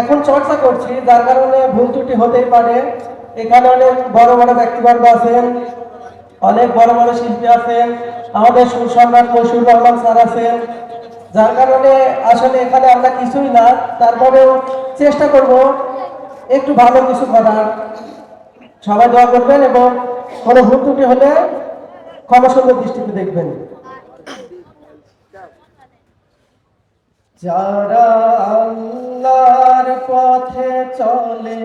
এখন চর্চা করছি, যার কারণে ভুল ত্রুটি হতেই পারে। এখানে অনেক বড় বড় ব্যক্তিবর্গ আছেন, অনেক বড় বড় শিল্পী আছেন, আমাদের সুসম্রাট মশিউর রহমান স্যার আছেন, যার কারণে আসলে এখানে আমরা কিছুই না, তারপরেও চেষ্টা করব একটু ভালো কিছু করার। সবাই দোয়া করবেন এবং কোনো ভুল ত্রুটি হলে ক্ষমা সুন্দর দৃষ্টিতে দেখবেন। যারা আল্লাহর পথে চলে,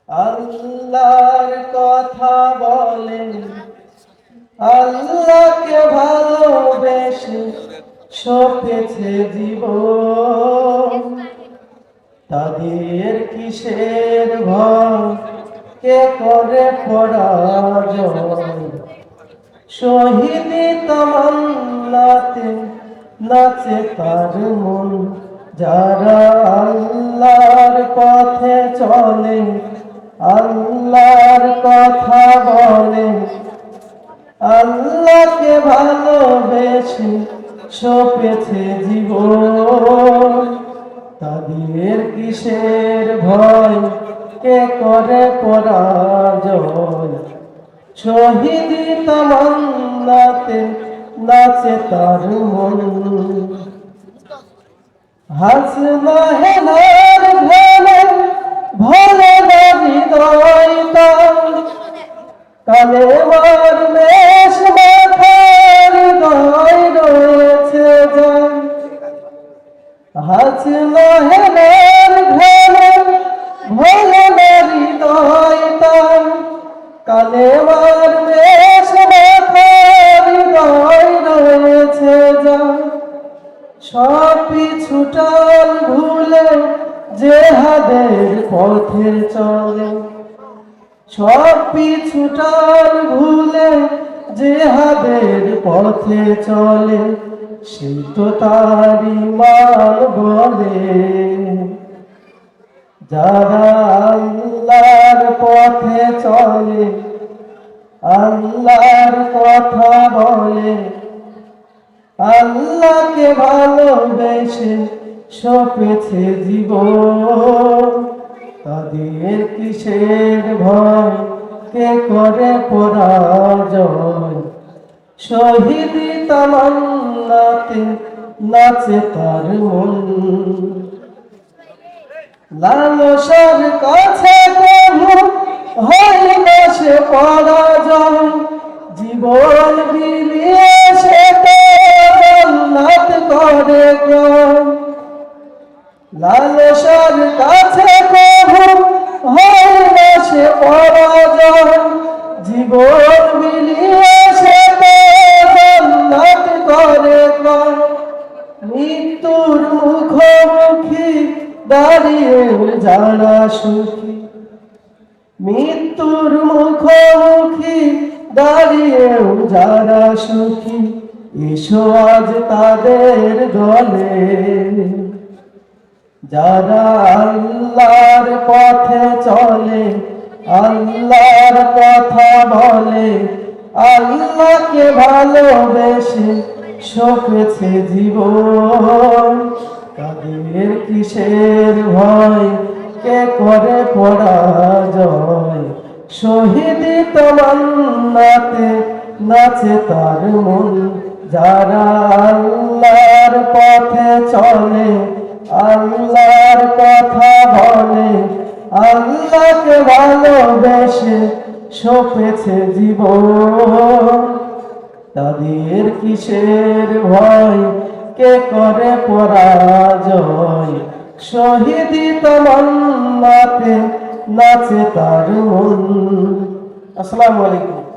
আল্লাহর কথা বলে, আল্লাহকে ভালোবেসে সপেছে জীবন, তাদের কিসের ভয়, কে করে পরাজয়। শহীদি তামান্নাতে নাচে তার মন, যারা আল্লাহর পথে চলে, আল্লাহর কথা বলে, আল্লাহকে ভালোবেসে সপেছে জীবন, তাদের কিসের ভয়, কে করে পরাজয়। শহীদি তামান্নাতে নাচে তার মন, হাসনা হেলার ভেলে ভোলে না হৃদয় তার, কালেমার মেষ মাথার হৃদয় রয়েছে যার। হাসনা হেলার ভেলে ভোলে না হৃদয় তার, কালেমার মেষ মাথার হৃদয় রয়েছে যার। সব পিছুটাল ভুলে জেহাদের পথে চলে, সব পিছুটাল ভুলে জেহাদের পথে চলে, সে তো তার ঈমান বলে। যারা আল্লাহর পথে চলে, আল্লাহর কথা বলে, আল্লাহকে ভালোবেসে সপেছে জীবন, তাদের কিসের ভয়, কে করে পরাজয়। শহীদি তামান্নাতে নাচে তার মন, লালসার কাছে কবু হয় না সে পরাজয়। জীবন বিলিয়ে সে জান্নাত করে গ্রহণ, লালসার কাছে কবু হয় না সে পরাজয়। জীবন বিলিয়ে সে জান্নাত করে গ্রহণ, মৃত্যুর মুখোমুখি দাঁড়িয়ে যারা সুখী, মৃত্যুর মুখোমুখি দাঁড়িয়েও যারা সুখী, এসো আজ তাদের দলে। যারা আল্লাহর পথে চলে, আল্লাহর কথা বলে, আল্লাহকে ভালোবেসে সপেছে জীবন, তাদের কিসের ভয়, কে করে পরাজয়। শহীদি তামান্নাতে নাচে তার মন, যারা আল্লাহর পথে চলে, আল্লাহর কথা বলে, আল্লাহকে ভালোবেসে সপেছে জীবন, তাদের কিসের ভয়, কে করে পরাজয়। শহীদি তামান্নাতে নাচে তার মন। আসসালামু আলাইকুম।